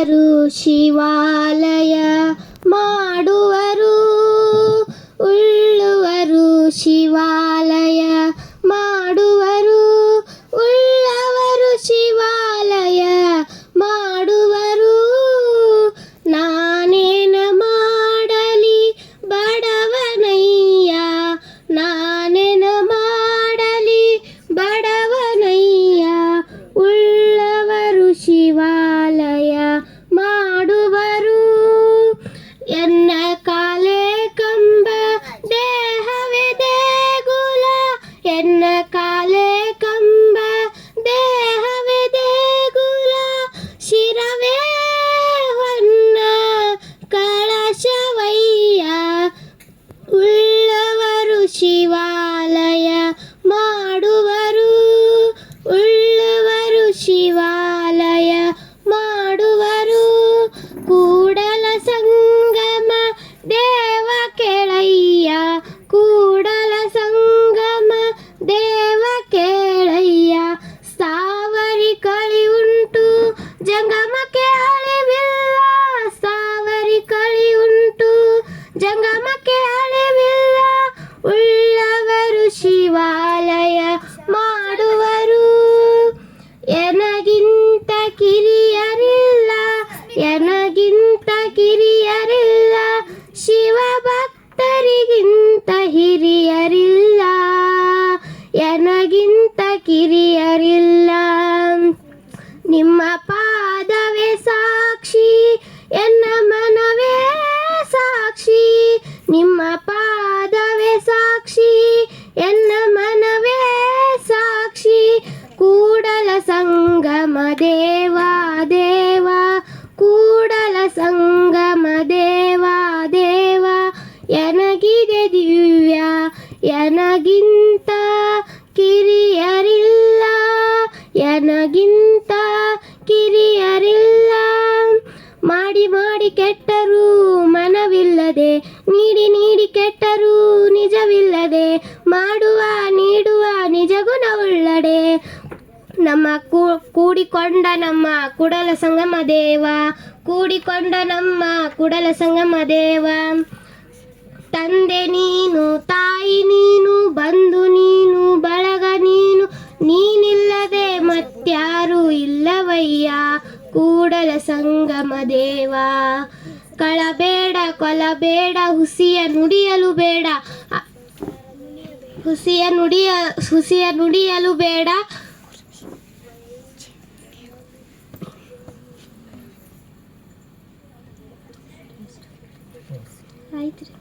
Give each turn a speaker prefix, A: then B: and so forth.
A: ಮಾಡುವರು ಶಿವಾಲಯ ಮಾಡುವರು, ಉಳ್ಳುವರು ಶಿವಾಲಯ ಮಾಡುವರು, ಉಳ್ಳವರು ಶಿವಾಲಯ ಮಾಡುವರು. ನಾನೇನ ಮಾಡಲಿ ಬಡವನಯ್ಯ, ನಾನೇನ ಮಾಡಲಿ ಬಡವನಯ್ಯ, ಉಳ್ಳವರು ಶಿವಾಲಯ ಮಾಡುವರು. ಎನ್ನ ಕಾಲೇ ಕಂಬ ದೇಹವೇ ದೇಗುಲ, ಎನ್ನ ಕಾಲೇ ಕಂಬ ದೇಹವೇ ದೇಗುಲ, ಶಿರವೇ ಹೊನ್ನ ಕಳಶವಯ್ಯ, ಉಳ್ಳವರು ಶಿವಾಲಯ ಮಾಡುವರು, ಉಳ್ಳವರು ಶಿವಾಲಯ ಮಾಡುವರು. ಕೂಡಲ ಸಂಗಮ ದೇವ ಕೇಳಯ್ಯ, ಕೂಡಲ ಸಂಗಮ ದೇವ ಕೇಳಯ್ಯ, ಸಾವರಿ ಕಳಿ ಉಂಟು ಜಂಗಮಕ್ಕೆ ಅಳಿವಿಲ್ಲ, ಸಾವರಿ ಕಳಿ ಉಂಟು ಜಂಗಮಕ್ಕೆ ಅಳಿವಿಲ್ಲ, ಉಳ್ಳವರು ಶಿವಾಲಯ ಮಾಡುವರು. ಎನಗಿಂತ ಕಿರಿಯರಿಲ್ಲ, ಎನಗಿಂತ ಕಿರಿಯರಿಲ್ಲ, ಶಿವ ಭಕ್ತರಿಗಿಂತ ಹಿರಿಯರಿಲ್ಲ, ಎನಗಿಂತ ಕಿರಿಯರಿಲ್ಲ. ನಿಮ್ಮ ಪಾದವೇ ಸಾಕ್ಷಿ, ಎನ್ನ ಮನವೇ ಸಾಕ್ಷಿ, ನಿಮ್ಮ ಪಾದವೇ ಸಾಕ್ಷಿ, ಎನ್ನ ಮನವೇ ಸಾಕ್ಷಿ, ಕೂಡಲ ಸಂಗಮ ದೇವ ದೇವ, ಕೂಡಲ ಸಂಗಮ ದೇವ ದೇವ, ಎನಗಿದೆ ದಿವ್ಯ ಎನಗಿಂತ ಕಿರಿಯರಿಲ್ಲ, ಎನಗಿಂತ ಕಿರಿಯರಿಲ್ಲ. ಮಾಡಿ ಮಾಡಿ ಕೆಟ್ಟರೂ ಮನವಿಲ್ಲದೆ, ನೀಡಿ ನೀಡಿ ಕೆಟ್ಟರೂ ನಿಜವಿಲ್ಲದೆ, ಮಾಡುವ ನೀಡುವ ನಿಜ ಗುಣವುಳ್ಳಡೆ, ನಮ್ಮ ಕೂಡಿಕೊಂಡ ನಮ್ಮ ಕೂಡಲ ಸಂಗಮ ದೇವ, ಕೂಡಿಕೊಂಡ ನಮ್ಮ ಕೂಡಲ ಸಂಗಮ ದೇವ. ತಂದೆ ನೀನು, ತಾಯಿ ನೀನು, ಬಂಧು ನೀನು, ಬಳಗ ನೀನು, ನೀನಿಲ್ಲದೆ ಮತ್ಯಾರು ಇಲ್ಲವಯ್ಯ, ಕೂಡಲ ಸಂಗಮ ದೇವ. ಕಳಬೇಡ ಕೊಲಬೇಡ, ಹುಸಿಯ ನುಡಿಯಲು ಬೇಡ, ಹುಸಿಯ ನುಡಿಯಲು ಬೇಡ, ಆಯ್ತು ರೀ.